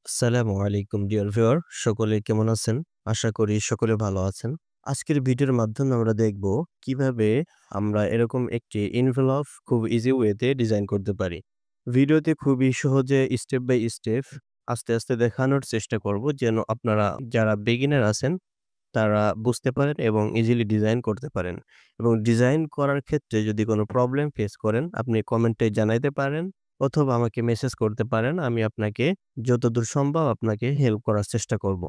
আসসালামু আলাইকুম dear viewer, সকলে কেমন আছেন? আশা করি সকলে ভালো আছেন। আজকের ভিডিওর মাধ্যমে আমরা দেখব কিভাবে আমরা এরকম একটি এনভেলপ খুব ইজি ওয়েতে ডিজাইন করতে পারি। ভিডিওতে খুবই সহজে স্টেপ বাই স্টেপ আস্তে, আস্তে দেখানোর চেষ্টা করব যেন আপনারা যারা বিগিনার আছেন তারা বুঝতে পারেন এবং ইজিলি ডিজাইন করতে পারেন। এবং ডিজাইন করার ক্ষেত্রে যদি কোনো প্রবলেম ফেস করেন আপনি কমেন্টে জানাইতে পারেন অথবা আমাকে মেসেজ করতে পারেন। আমি আপনাকে যতদূর সম্ভব আপনাকে হেল্প করার চেষ্টা করব।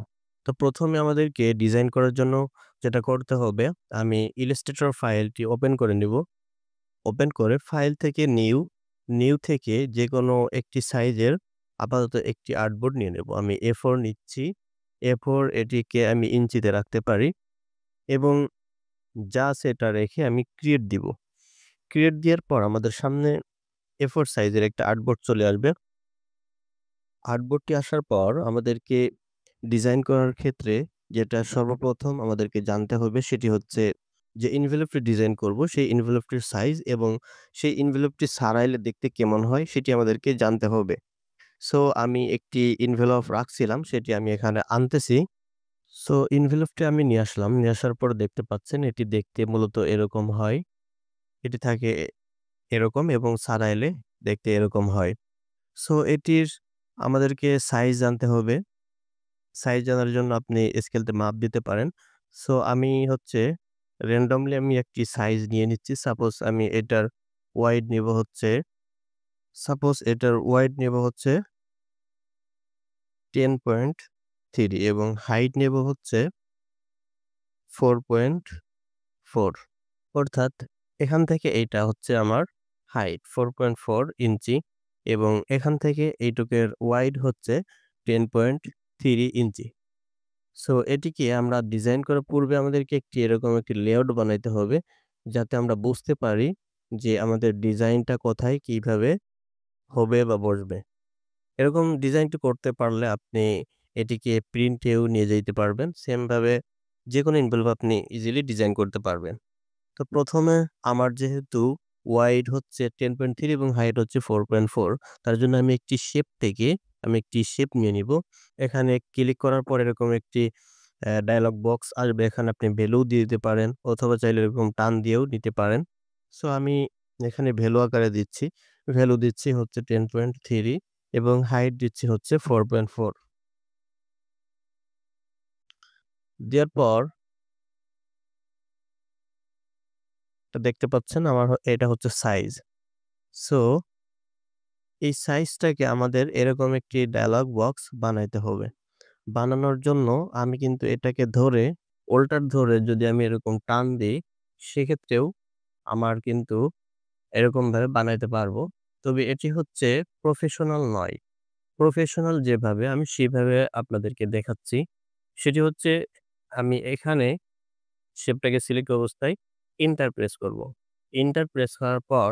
তো ১ম এ আমাদেরকে ডিজাইন করার জন্য যেটা করতে হবে, আমি ইলাস্ট্রেটর ফাইলটি ওপেন করে নিব। ওপেন করে ফাইল থেকে নিউ থেকে যেকোনো একটি সাইজের আপাতত একটি আর্টবোর্ড নিয়ে নেব। আমি A4 নিচ্ছি। A4 এটিকে আমি ইঞ্চিতে রাখতে পারি এবং যা আছে এটা রেখে আমি ক্রিয়েট দিব। ক্রিয়েট দেওয়ার পর আমাদের সামনে A4 সাইজের একটা আর্টবোর্ড চলে আসবে। আর্টবোর্ডটি আসার পর আমাদেরকে ডিজাইন করার ক্ষেত্রে যেটা সর্বপ্রথম আমাদেরকে জানতে হবে সেটি হচ্ছে যে এনভেলপটি ডিজাইন করব সেই এনভেলপটির সাইজ এবং সেই এনভেলপটি সারাইলে দেখতে কেমন হয় সেটি আমাদেরকে জানতে হবে। সো আমি একটি এনভেলপ রাখছিলাম সেটি আমি এখানে আনতেছি। সো এনভেলপটি আমি নিয়ে আসলাম। নিয়ে আসার পর দেখতে পাচ্ছেন এটি দেখতে মূলত এরকম হয়। এটি থাকে এরকম এবং সারাইলে দেখতে এরকম হয়। সো এটির আমাদেরকে সাইজ জানতে হবে। সাইজ জানার জন্য আপনি স্কেলতে মাপ দিতে পারেন। সো আমি হচ্ছে randomly আমি একটি সাইজ নিয়ে নিচ্ছি। সাপোজ এটার ওয়াইড নিব হচ্ছে 10.3 এবং হাইট নেব হচ্ছে 4.4, অর্থাৎ এখান থেকে এইটা হচ্ছে আমার হাইট 4.4 ইঞ্চি এবং এখান থেকে এইটুকের ওয়াইড হচ্ছে 10.3 ইঞ্চি। সো এটিকে আমরা ডিজাইন করার পূর্বে আমাদেরকে এরকম একটি লেআউট বানাইতে হবে, যাতে আমরা বুঝতে পারি যে আমাদের ডিজাইনটা কোথায় কিভাবে হবে বা বসবে। এরকম ডিজাইনটি করতে পারলে আপনি এটিকে প্রিন্টেও নিয়ে যাইতে পারবেন। সেম ভাবে যেকোনো এনভেলপ আপনি ইজিলি ডিজাইন করতে পারবেন। তো ১ম এ আমার যেহেতু ওয়াইড হচ্ছে 10.3 এবং হাইট হচ্ছে 4.4, তার জন্য আমি একটি শেপ নিয়ে নিবো। এখানে ক্লিক করার পর এরকম একটি ডায়ালগ বক্স আসবে। এখানে আপনি ভ্যালু দিয়ে দিতে পারেন অথবা চাইলে এরকম টান দিয়েও নিতে পারেন। সো আমি এখানে ভ্যালু আকারে দিচ্ছি। ভ্যালু দিচ্ছি হচ্ছে 10.3 এবং হাইট দিচ্ছি হচ্ছে 4.4। দেওয়ার পর দেখতে পাচ্ছেন আমার এটা হচ্ছে সাইজ। সো এই সাইজটাকে আমাদের এরকম একটি ডায়ালগ বক্স বানাইতে হবে। বানানোর জন্য আমি কিন্তু এটাকে ধরে যদি আমি এরকম টান দেই, সেক্ষেত্রেও আমার কিন্তু এরকমভাবে বানাইতে পারবো। তবে এটি হচ্ছে প্রফেশনাল নয়। প্রফেশনাল যেভাবে আমি সেভাবে আপনাদেরকে দেখাচ্ছি। সেটি হচ্ছে আমি এখানে শেপটাকে সিলেক্ট অবস্থায় এন্টার প্রেস করব। এন্টার প্রেস করার পর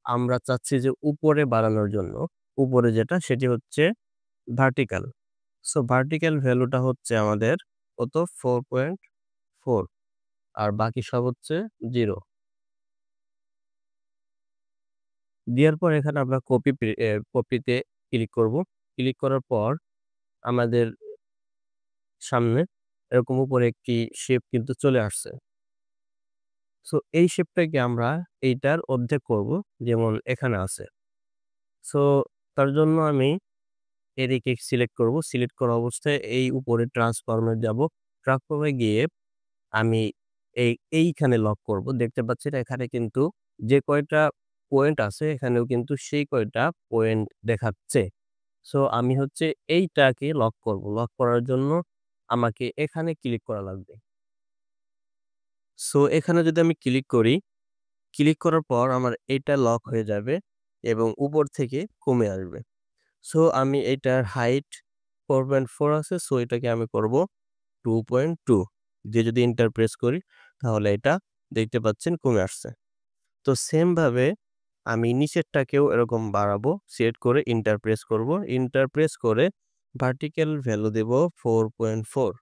আমরা চাচ্ছি যে উপরে বাড়ানোর জন্য, উপরে যেটা সেটি হচ্ছে ভার্টিক্যাল। সো ভার্টিক্যাল ভ্যালুটা হচ্ছে আমাদের কত 4.4 আর বাকি সব হচ্ছে 0। দেওয়ার পর এখানে আমরা কপিতে ক্লিক করব। ক্লিক করার পর আমাদের সামনে এরকম উপরে একটি শেপ কিন্তু চলে আসছে। সো এই শেপটাকে আমরা এইটার অর্ধেক করব, যেমন এখানে আছে। সো তার জন্য আমি এদিকে সিলেক্ট করব। সিলেক্ট করা অবস্থায় এই উপরে ট্রান্সফর্মে যাব। ট্রান্সফর্মে গিয়ে আমি এইখানে লক করব। দেখতে পাচ্ছেন এখানে কিন্তু যে কয়টা পয়েন্ট আছে এখানেও কিন্তু সেই কয়টা পয়েন্ট দেখাচ্ছে। সো আমি হচ্ছে এইটাকে লক করব। লক করার জন্য আমাকে এখানে ক্লিক করা লাগবে। সো এখানে যদি আমি ক্লিক করি, ক্লিক করার পর আমার এটা লক হয়ে যাবে এবং উপর থেকে কমে আসবে। সো আমি এটার হাইট 4.4 আছে, সো এটাকে আমি করব 2.2 দিয়ে যদি এন্টার প্রেস করি তাহলে এটা দেখতে পাচ্ছেন কমে আসছে। তো সেম ভাবে আমি নিচেরটাকেও এরকম বাড়াবো। সিলেক্ট করে এন্টার প্রেস করব। এন্টার প্রেস করে ভার্টিক্যাল ভ্যালু দেব 4.4।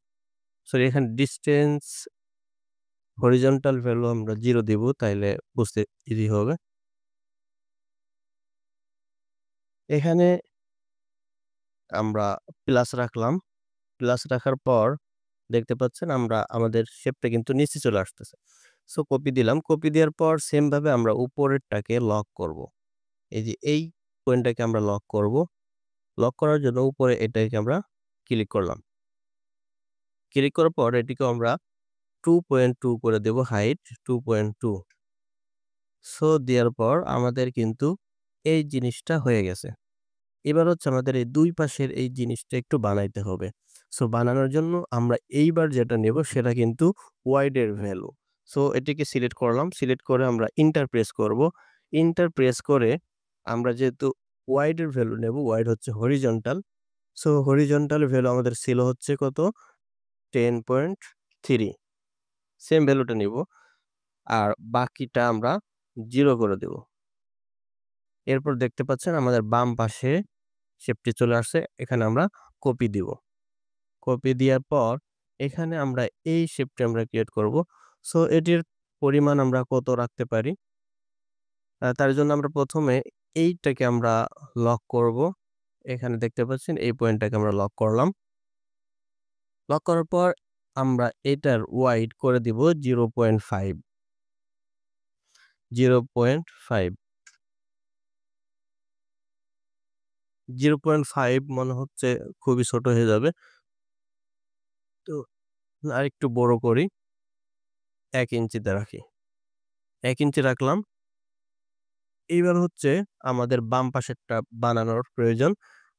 সরি, এখানে ডিসট্যান্স হরিজন্টাল ভ্যালু আমরা 0 দিব, তাইলে বুঝতে ইজি হবে। এখানে আমরা প্লাস রাখলাম। প্লাস রাখার পর দেখতে পাচ্ছেন আমরা আমাদের শেপটা কিন্তু নিচে চলে আসতেছে। সো কপি দিলাম। কপি দেওয়ার পর সেম ভাবে আমরা উপরেরটাকে লক করব। এই যে এই পয়েন্টটাকে আমরা লক করব। লক করার জন্য উপরে এটাকে আমরা ক্লিক করলাম। ক্লিক করার পর এটিকে আমরা 2.2 করে দেব হাইট 2.2। সো দেওয়ার পর আমাদের কিন্তু এই জিনিসটা হয়ে গেছে। এবার হচ্ছে আমাদের এই ২ পাশের এই জিনিসটা একটু বানাইতে হবে। সো বানানোর জন্য আমরা এইবার যেটা নেব সেটা কিন্তু ওয়াইড এর ভ্যালু। সো এটিকে সিলেক্ট করলাম। সিলেক্ট করে আমরা এন্টার প্রেস করব। এন্টার প্রেস করে আমরা যেহেতু ওয়াইড এর ভ্যালু নেব, ওয়াইড হচ্ছে হরিজন্টাল। সো হরিজন্টাল ভ্যালু আমাদের ছিল হচ্ছে কত? 10.3 সেম ভ্যালুটা নিব। আর বাকিটা আমরা 0 করে দেব। এরপর দেখতে পাচ্ছেন আমাদের বাম পাশে শেপটি চলে আসছে। এখানে আমরা কপি দিব। কপি দেওয়ার পর এখানে আমরা এই শেপটি আমরা ক্রিয়েট করব। সো এটির পরিমাণ আমরা কত রাখতে পারি? তার জন্য আমরা প্রথমে এইটাকে আমরা লক করব। এখানে দেখতে পাচ্ছেন এই পয়েন্টটাকে আমরা লক করলাম। লক করার পর আমরা এটার ওয়াইড করে দিব 0.5 0.5 0.5 মনে হচ্ছে খুবই ছোট হয়ে যাবে। তো আরেকটু বড় করি। ১ ইঞ্চিতে রাখি। ১ ইঞ্চি রাখলাম। এইবার হচ্ছে আমাদের বাম পাশেরটা বানানোর প্রয়োজন।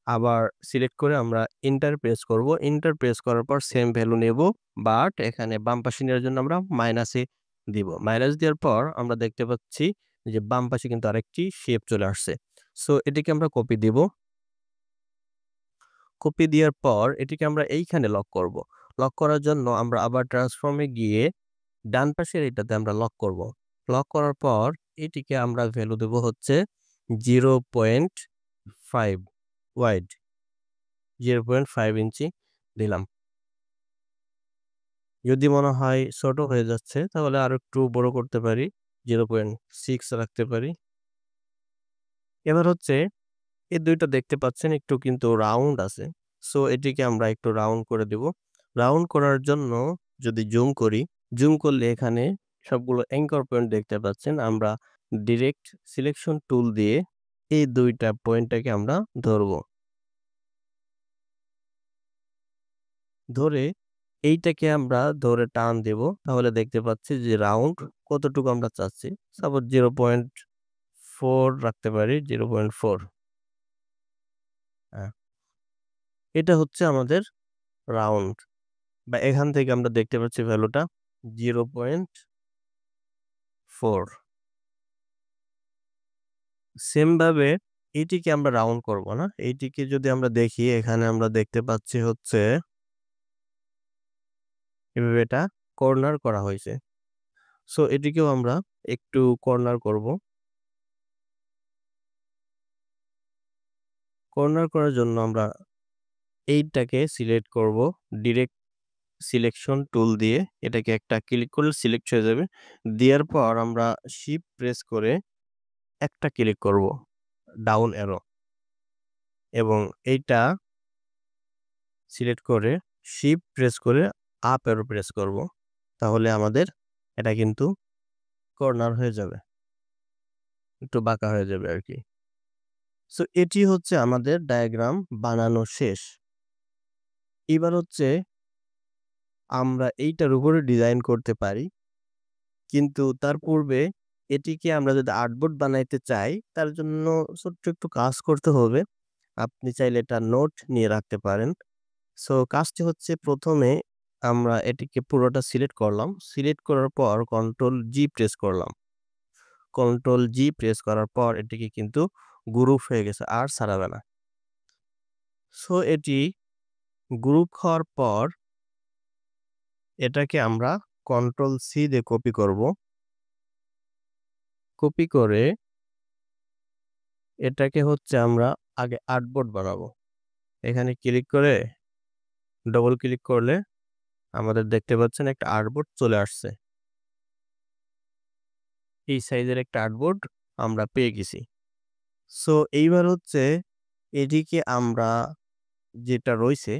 আবার সিলেক্ট করে আমরা এন্টার প্রেস করব। এন্টার প্রেস করার পর সেম ভ্যালু নেব। বাট এখানে বাম পাশে নেওয়ার জন্য আমরা মাইনাসে দিব। মাইনাস দেওয়ার পর আমরা দেখতে পাচ্ছি যে বাম পাশে কিন্তু আরেকটি শেপ চলে আসছে। সো এটিকে আমরা কপি দিব। কপি দেওয়ার পর এটিকে আমরা এইখানে লক করব। লক করার জন্য আমরা আবার ট্রান্সফর্মে গিয়ে ডান পাশের এটাতে আমরা লক করব। লক করার পর এটিকে আমরা ভ্যালু দেব হচ্ছে 0.5 ওয়াইড 0.5 ইঞ্চি দিলাম। যদি মনে হয় ছোট হয়ে যাচ্ছে তাহলে আরেকটু বড় করতে পারি। 0.6 রাখতে পারি। এবার হচ্ছে এই ২ টা দেখতে পাচ্ছেন একটু কিন্তু রাউন্ড আছে। সো এটিকে আমরা একটু রাউন্ড করে দেব। রাউন্ড করার জন্য যদি জুম করি, জুম করলে এখানে সবগুলো অ্যাঙ্কর পয়েন্ট দেখতে পাচ্ছেন। আমরা ডিরেক্ট সিলেকশন টুল দিয়ে এই ২ টা পয়েন্টটাকে আমরা ধরব। ধরে এইটাকে আমরা ধরে টান দেব। তাহলে দেখতে পাচ্ছি যে রাউন্ড কতটুকু আমরা চাচ্ছি। সাপোজ 0.4 রাখতে পারি, 0.4 হ্যাঁ। এটা হচ্ছে আমাদের রাউন্ড বা এখান থেকে আমরা দেখতে পাচ্ছি ভ্যালুটা 0.4 সেম ভাবে এটিকে আমরা রাউন্ড করব না। এইটিকে যদি আমরা দেখি এখানে আমরা দেখতে পাচ্ছি হচ্ছে এভাবে এটা কর্নার করা হয়েছে। সো এটিকেও আমরা একটু কর্নার করব। কর্নার করার জন্য আমরা এইটাকে সিলেক্ট করব। ডিরেক্ট সিলেকশন টুল দিয়ে এটাকে একটা ক্লিক করলে সিলেক্ট হয়ে যাবে। দেওয়ার পর আমরা শিফট প্রেস করে একটা ক্লিক করব ডাউন অ্যারো এবং এইটা সিলেক্ট করে শিফট প্রেস করে আপ অ্যারো প্রেস করব। তাহলে আমাদের এটা কিন্তু কর্নার হয়ে যাবে। একটু বাঁকা হয়ে যাবে আরকি। সো এটি হচ্ছে আমাদের ডায়াগ্রাম বানানো শেষ। এবার হচ্ছে আমরা এইটার উপরে ডিজাইন করতে পারি। কিন্তু তার পূর্বে এটিকে আমরা যদি আর্টবোর্ড বানাইতে চাই তার জন্য ছোট্ট একটু কাজ করতে হবে। আপনি চাইলে এটা নোট নিয়ে রাখতে পারেন। সো কাজটি হচ্ছে প্রথমে আমরা এটিকে পুরোটা সিলেক্ট করলাম। সিলেক্ট করার পর কন্ট্রোল জি প্রেস করলাম। কন্ট্রোল জি প্রেস করার পর এটিকে কিন্তু গ্রুপ হয়ে গেছে আর ছাড়াবে না। সো এটি গ্রুপ হওয়ার পর এটাকে আমরা কন্ট্রোল সি দিয়ে কপি করব। কপি করে এটাকে হচ্ছে আমরা আগে আর্টবোর্ড বানাবো। এখানে ক্লিক করে ডবল ক্লিক করলে আমাদের দেখতে পাচ্ছেন একটা আর্টবোর্ড চলে আসছে। এই সাইজের একটা আর্টবোর্ড আমরা পেয়ে গেছি। সো এইবার হচ্ছে এটিকে আমরা যেটা রইছে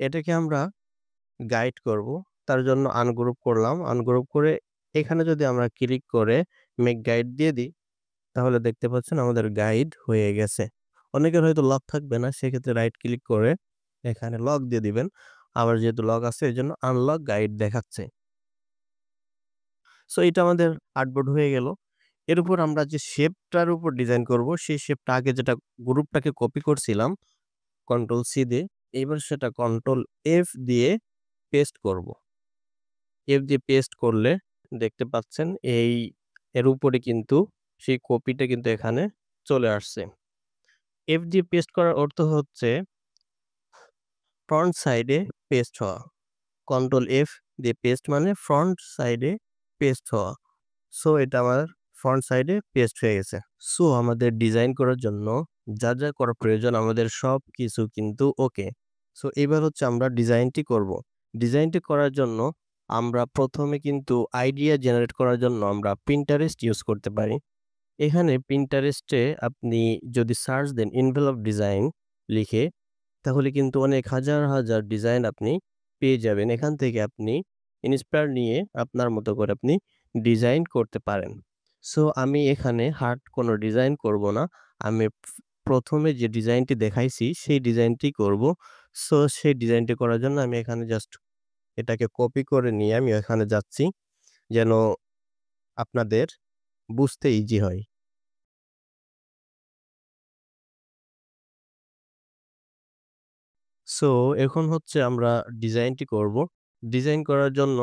এটাকে আমরা গাইড করব। তার জন্য আনগ্রুপ করলাম। আনগ্রুপ করে এখানে যদি আমরা ক্লিক করে মেক গাইড দিয়ে দিই, তাহলে দেখতে পাচ্ছেন আমাদের গাইড হয়ে গেছে। অনেকের হয়তো লক থাকবে না, সেক্ষেত্রে রাইট ক্লিক করে এখানে লক দিয়ে দিবেন। আবার যেহেতু লক আছে এজন্য আনলক গাইড দেখাচ্ছে। সো এটা আমাদের আর্টবোর্ড হয়ে গেল। এর উপর আমরা যে শেপটার উপর ডিজাইন করব, সেই শেপটা আগে যেটা গ্রুপটাকে কপি করছিলাম কন্ট্রোল সি দিয়ে, এবার সেটা কন্ট্রোল এফ দিয়ে পেস্ট করব। এফ দিয়ে পেস্ট করলে দেখতে পাচ্ছেন এর উপরে কিন্তু সেই কপিটা কিন্তু এখানে চলে আসছে। এফ দিয়ে পেস্ট করার অর্থ হচ্ছে ফ্রন্ট সাইডে পেস্ট হওয়া। কন্ট্রোল এফ দিয়ে পেস্ট মানে ফ্রন্ট সাইডে পেস্ট হওয়া। সো এটা আমার ফ্রন্ট সাইডে পেস্ট হয়ে গেছে। সো আমাদের ডিজাইন করার জন্য যা করা প্রয়োজন আমাদের সবকিছু কিন্তু ওকে। সো এবার হচ্ছে আমরা ডিজাইনটি করব। ডিজাইনটি করার জন্য আমরা প্রথমে কিন্তু আইডিয়া জেনারেট করার জন্য আমরা Pinterest ইউজ করতে পারি। এখানে Pinterest এ আপনি যদি সার্চ দেন এনভেলপ ডিজাইন লিখে, তাহলে কিন্তু অনেক হাজার ডিজাইন আপনি পেয়ে যাবেন। এখান থেকে আপনি ইন্সপায়ার নিয়ে আপনার মতো করে আপনি ডিজাইন করতে পারেন। সো আমি এখানে হার্ড কোনো ডিজাইন করব না। আমি প্রথমে যে ডিজাইনটি দেখাইছি সেই ডিজাইনটি করব। সো সেই ডিজাইনটি করার জন্য আমি এখানে জাস্ট এটাকে কপি করে নিয়ে আমি এখানে যাচ্ছি, যেন আপনাদের বুঝতে ইজি হয়। সো এখন হচ্ছে আমরা ডিজাইনটি করব। ডিজাইন করার জন্য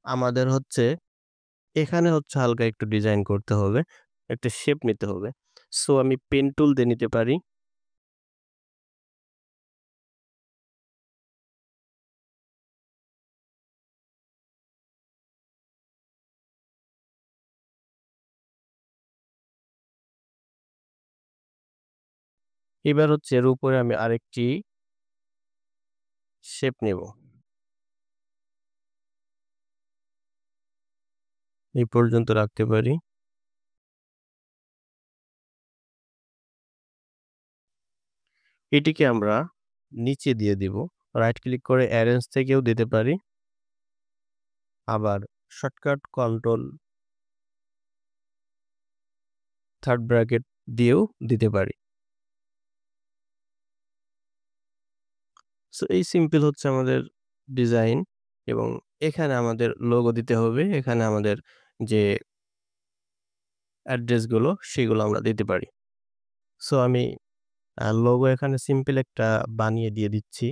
আমাদের হচ্ছে এখানে হচ্ছে হালকা একটু ডিজাইন করতে হবে। একটা শেপ নিতে হবে। সো আমি পেন টুল দিয়ে নিতে পারি। এবার হচ্ছে এর উপরে আমি আরেকটি শেপ নেব। এই পর্যন্ত রাখতে পারি। এটিকে আমরা নিচে দিয়ে দিব। রাইট ক্লিক করে অ্যারেঞ্জ থেকেও দিতে পারি। আবার শর্টকাট কন্ট্রোল থার্ড ব্র্যাকেট দিয়েও দিতে পারি। সো এই সিম্পল হচ্ছে আমাদের ডিজাইন, এবং এখানে আমাদের লোগো দিতে হবে। এখানে আমাদের যে অ্যাড্রেস গুলো সেগুলো আমরা দিতে পারি। সো আমি লোগো এখানে সিম্পল একটা বানিয়ে দিয়ে দিচ্ছি।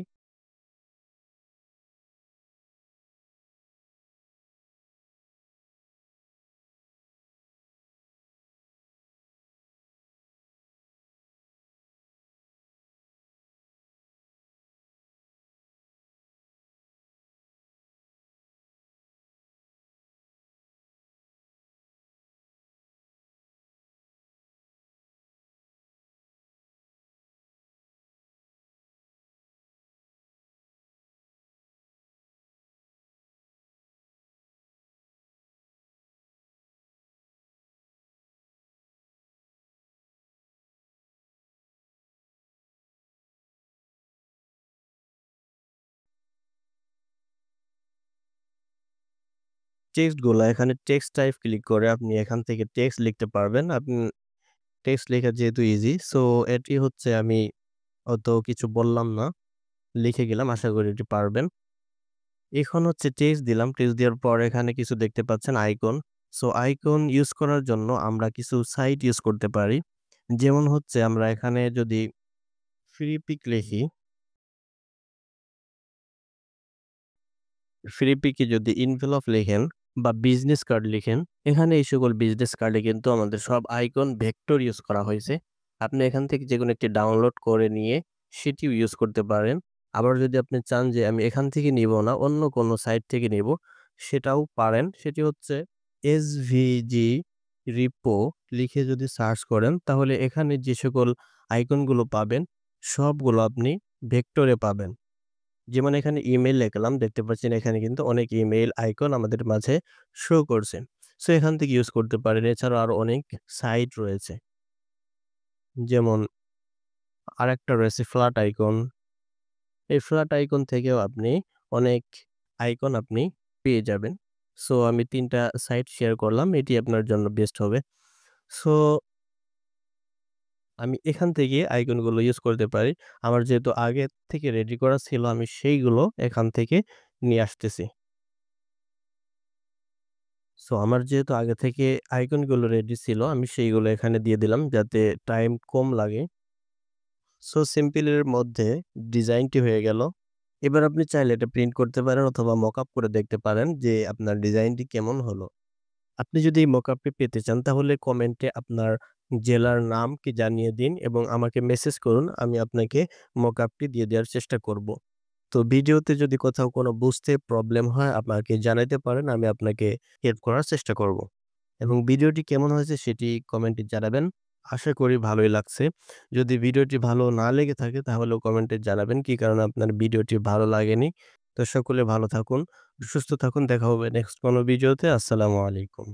টেক্সট গুলা এখানে টেক্সট টাইপ ক্লিক করে আপনি এখান থেকে টেক্সট লিখতে পারবেন। আপনি টেক্সট লেখা যেহেতু ইজি, সো এটি হচ্ছে আমি অত কিছু বললাম না। লিখে গেলাম। আশা করি এটি পারবেন। এখন হচ্ছে টেক্সট দিলাম। টেক্সট দেওয়ার পর এখানে কিছু দেখতে পাচ্ছেন আইকন। সো আইকন ইউজ করার জন্য আমরা কিছু সাইট ইউজ করতে পারি। যেমন হচ্ছে আমরা এখানে যদি ফ্রি পিক লিখি, ফ্রি পিকে যদি এনভেলপ লেখেন বা বিজনেস কার্ড লিখেন, এখানে এই সকল বিজনেস কার্ডে কিন্তু আমাদের সব আইকন ভেক্টর ইউজ করা হয়েছে। আপনি এখান থেকে যেকোনো একটি ডাউনলোড করে নিয়ে সেটিও ইউজ করতে পারেন। আবার যদি আপনি চান যে আমি এখান থেকে নিব না, অন্য কোনো সাইট থেকে নিব, সেটাও পারেন। সেটি হচ্ছে এসভিজি রিপো লিখে যদি সার্চ করেন, তাহলে এখানে যে সকল আইকনগুলো পাবেন সবগুলো আপনি ভেক্টরে পাবেন। যেমন এখানে ইমেইল লিখলাম, দেখতে পাচ্ছেন এখানে কিন্তু অনেক ইমেইল আইকন আমাদের মাঝে শো করছে। সো এখান থেকে ইউজ করতে পারেন। এছাড়াও আরো অনেক সাইট রয়েছে। যেমন আরেকটা রয়েছে ফ্ল্যাট আইকন। এই ফ্ল্যাট আইকন থেকেও আপনি অনেক আইকন আপনি পেয়ে যাবেন। সো আমি ৩ টা সাইট শেয়ার করলাম। এটি আপনার জন্য বেস্ট হবে। সো আমি এখান থেকে আইকনগুলো ইউজ করতে পারি। আমার যেহেতু আগে থেকে রেডি করা ছিল আমি সেইগুলো এখান থেকে নিয়ে আসতেছি। সো আমার যেহেতু আগে থেকে আইকনগুলো রেডি ছিল আমি সেইগুলো এখানে দিয়ে দিলাম যাতে টাইম কম লাগে। সো সিম্পল এর মধ্যে ডিজাইনটি হয়ে গেল। এবার আপনি চাইলে এটা প্রিন্ট করতে পারেন অথবা মকআপ করে দেখতে পারেন যে আপনার ডিজাইনটি কেমন হলো। আপনি যদি এই মকআপটি পেতে চান তাহলে কমেন্টে আপনার জেলার নামটি জানিয়ে দিন এবং আমাকে মেসেজ করুন। আমি আপনাকে মকআপটি দিয়ে দেওয়ার চেষ্টা করব। তো ভিডিওতে যদি কোথাও কোনো বুঝতে প্রবলেম হয় আমাকে জানাইতে পারেন। আমি আপনাকে হেল্প করার চেষ্টা করব। এবং ভিডিওটি কেমন হয়েছে সেটি কমেন্টে জানাবেন। আশা করি ভালোই লাগছে। যদি ভিডিওটি ভালো না লেগে থাকে তাহলেও কমেন্টে জানাবেন কি কারণে আপনার ভিডিওটি ভালো লাগেনি। তো সকলে ভালো থাকুন, সুস্থ থাকুন। দেখা হবে নেক্সট কোনো ভিডিওতে। আসসালামু আলাইকুম।